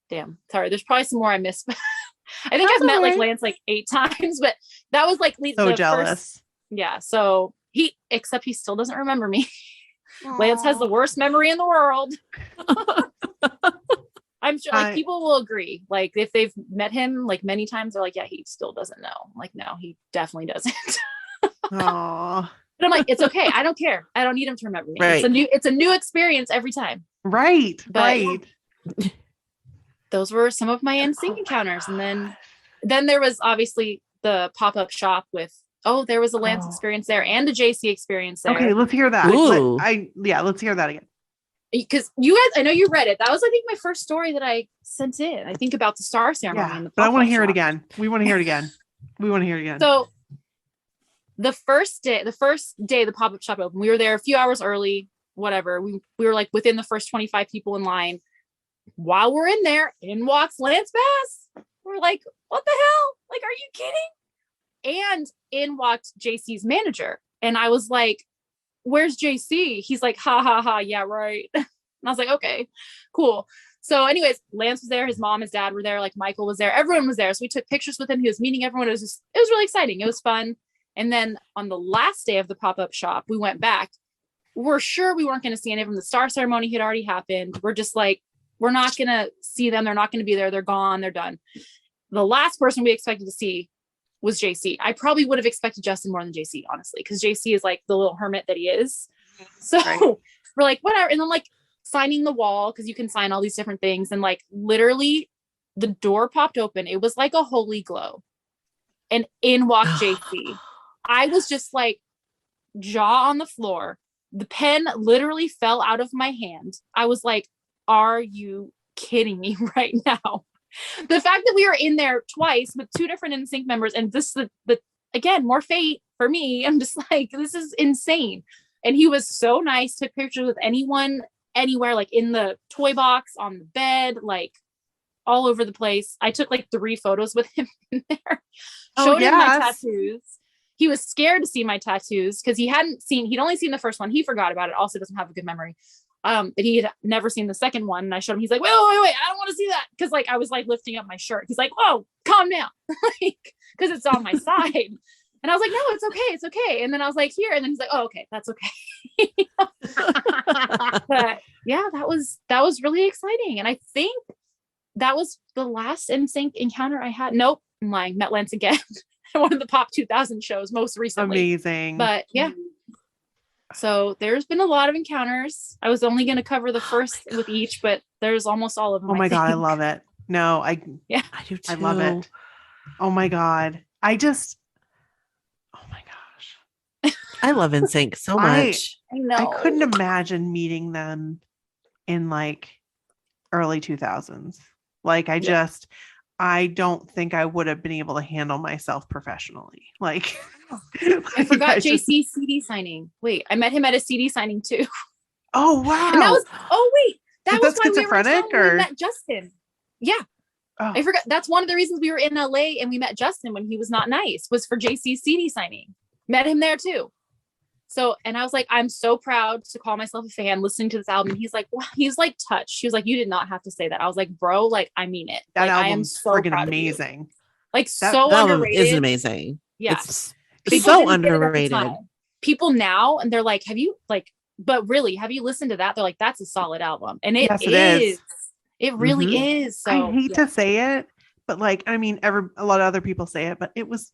damn, sorry. There's probably some more I missed. I think That's I've met like alright. Lance like 8 times, but that was like So the jealous. first. Yeah. So except he still doesn't remember me. Lance has the worst memory in the world. I'm sure like people will agree. Like if they've met him like many times, they're like, yeah, he still doesn't know. I'm like, no, he definitely doesn't. Oh, But I'm like, it's okay. I don't care. I don't need him to remember me. Right. It's a new experience every time. right, But- right. those were some of my NSYNC encounters. And then there was obviously the pop-up shop with, there was a Lance experience there and a JC experience there. Okay, let's hear that. Let's hear that again. Because you guys, I know you read it. That was, I think, my first story that I sent in. I think about the star ceremony. Yeah, but I want to hear it again. We want to hear it again. So the first day the pop-up shop opened, we were there a few hours early, whatever. We were like within the first 25 people in line. While we're in there, in walks Lance Bass. We're like, what the hell? Like, are you kidding? And in walked JC's manager. And I was like, where's JC? He's like, ha ha ha, yeah, right. And I was like, okay, cool. So anyways, Lance was there, his mom, his dad were there, like Michael was there, everyone was there. So we took pictures with him. He was meeting everyone. It was really exciting. It was fun. And then on the last day of the pop-up shop, we went back. We're sure we weren't going to see any of them. The star ceremony had already happened. We're just like, we're not going to see them. They're not going to be there. They're gone. They're done. The last person we expected to see was JC. I probably would have expected Justin more than JC, honestly, because JC is like the little hermit that he is. So we're like, whatever. And then like signing the wall, because you can sign all these different things. And like literally the door popped open. It was like a holy glow. And in walked JC. I was just like jaw on the floor. The pen literally fell out of my hand. I was like, are you kidding me right now? The fact that we were in there twice with two different NSYNC members, and this is the again, more fate for me. I'm just like, this is insane. And he was so nice, took pictures with anyone, anywhere, like in the toy box, on the bed, like all over the place. I took like 3 photos with him in there. Showed him my tattoos. He was scared to see my tattoos because he'd only seen the first one. He forgot about it. Also doesn't have a good memory. But he had never seen the second one. And I showed him, he's like, wait, I don't want to see that. Cause like, I was like lifting up my shirt. He's like, whoa, calm down. Like, cause it's on my side. And I was like, no, it's okay. It's okay. And then I was like, here. And then he's like, oh, okay, that's okay. But yeah, that was really exciting. And I think that was the last NSYNC encounter I had. Nope. I'm lying. Met Lance again at one of the Pop 2000 shows most recently. Amazing. But yeah. So there's been a lot of encounters. I was only going to cover the first with each, but there's almost all of them. Oh my God. I love it. No, I do too. I love it. Oh my God. Oh my gosh. I love NSYNC so much. I know. I couldn't imagine meeting them in like early 2000s. Like I don't think I would have been able to handle myself professionally. Like, I forgot JC CD signing. Wait, I met him at a CD signing too. Oh wow! And that was that was why schizophrenic we met Justin. Yeah, I forgot. That's one of the reasons we were in LA and we met Justin when he was not nice. Was for JC's CD signing. Met him there too. So, and I was like, I'm so proud to call myself a fan listening to this album. He's like, wow. He's like touched. He was like, you did not have to say that. I was like, bro, like, I mean it. That like, album's I am so friggin' amazing. Like that so album underrated. is amazing. Yeah. It's so underrated. People now, and they're like, but really, have you listened to that? They're like, that's a solid album. And it is. It really is. So I hate to say it, but like, I mean, a lot of other people say it, but it was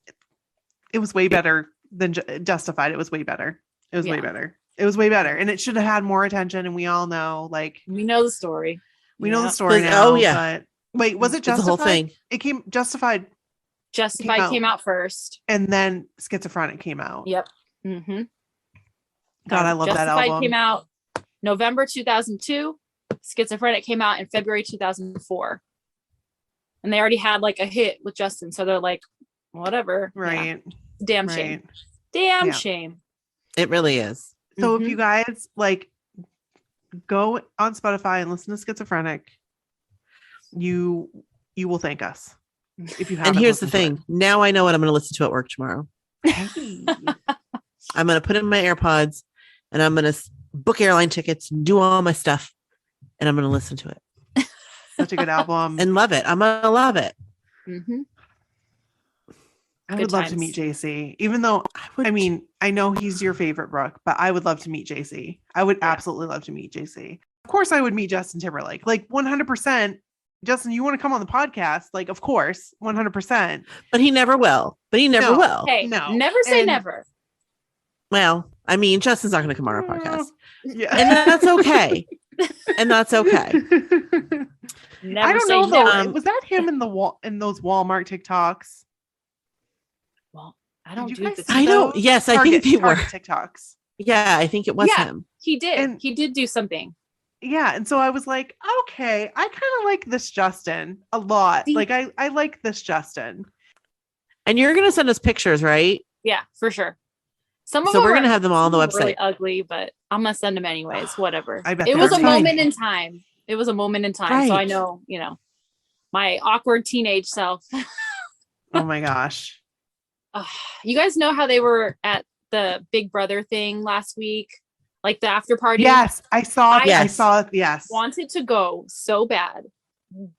way better than Justified. It was way better. It was way better. It was way better. And it should have had more attention. And we all know, like, we know the story. We know the story now. Oh yeah. But wait, was it Justified? The whole thing. It came Justified came out first. And then Schizophrenic came out. Yep. Mm-hmm. God, I love that album. Justified came out November 2002. Schizophrenic came out in February 2004. And they already had like a hit with Justin. So they're like, whatever. Right. Yeah. Damn shame. Damn shame. It really is. So if you guys like go on Spotify and listen to Schizophrenic, you will thank us. If you haven't. And here's the thing. Now I know what I'm going to listen to at work tomorrow. I'm going to put in my AirPods and I'm going to book airline tickets and do all my stuff. And I'm going to listen to it. Such a good album. And love it. I'm going to love it. Mm-hmm. I would love to meet JC, even though I mean, I know he's your favorite, Brooke, but I would love to meet JC. I would absolutely love to meet JC. Of course, I would meet Justin Timberlake, like 100%. Justin, you want to come on the podcast? Like, of course, 100%. But he never will. Will. Hey, never say never. Well, I mean, Justin's not going to come on our podcast. Yeah. And that's okay. And that's okay. I don't know though. no. Was that him in those Walmart TikToks? Well, I don't Did do you guys the see I don't. those? Yes, I Target, think they were. Target TikToks. Yeah, I think it was Yeah. him. He did. And- He did do something. Yeah, and so I was like, okay, I kind of like this Justin a lot. See- Like I like this Justin. And you're gonna send us pictures, right? Yeah, for sure. Some of So them we're gonna are- have them all on the some are really website. ugly, but I'm gonna send them anyways. Whatever. I bet It they was are a fine. moment in time. It was a moment in time. So I Right. know, my awkward teenage self. Oh my gosh. You guys know how they were at the Big Brother thing last week, like the after party. Yes, I saw. I- I saw it. Yes. Wanted to go so bad,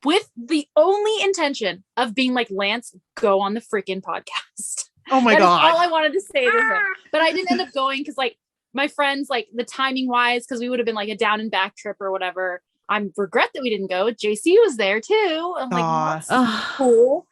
with the only intention of being like, Lance, go on the freaking podcast. Oh my That is god. all I wanted to say to him. But I didn't end up going because, like, my friends, like, the timing wise, because we would have been like a down and back trip or whatever. I regret that we didn't go. JC was there too. I'm like, Aw. that's Ugh. cool.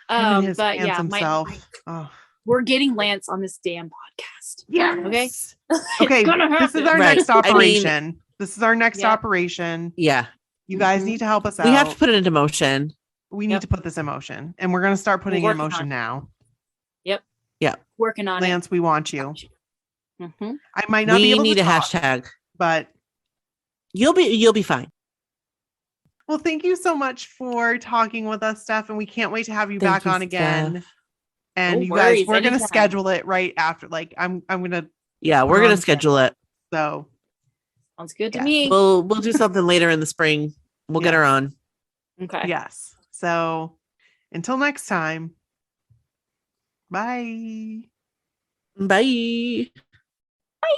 Him and his But yeah, handsome self. Oh. we're getting Lance on this damn podcast. Yes. Okay. Okay. gonna This is happen. our Right. next I mean- operation. This is our next Yeah. operation. Yeah, You guys Mhm. need to help us out. we have to put it into motion. We need Yep. to put this in motion, and we're gonna start putting it in working on motion it. now. Working on Lance, we want you. it. Mhm. I might not be We able need to a talk, hashtag. but You'll be fine. well, thank you so much for talking with us, Steph, and we can't wait to have you Thank back you, on again. Steph. And No you worries, guys, we're gonna anytime. schedule it right after. Like, I'm gonna. Yeah, we're gonna Um, schedule it. So Sounds good to Yes. me. We'll do something later in the spring. We'll get her Yes. on. Okay. yes. So until next time. Bye. Bye. Bye.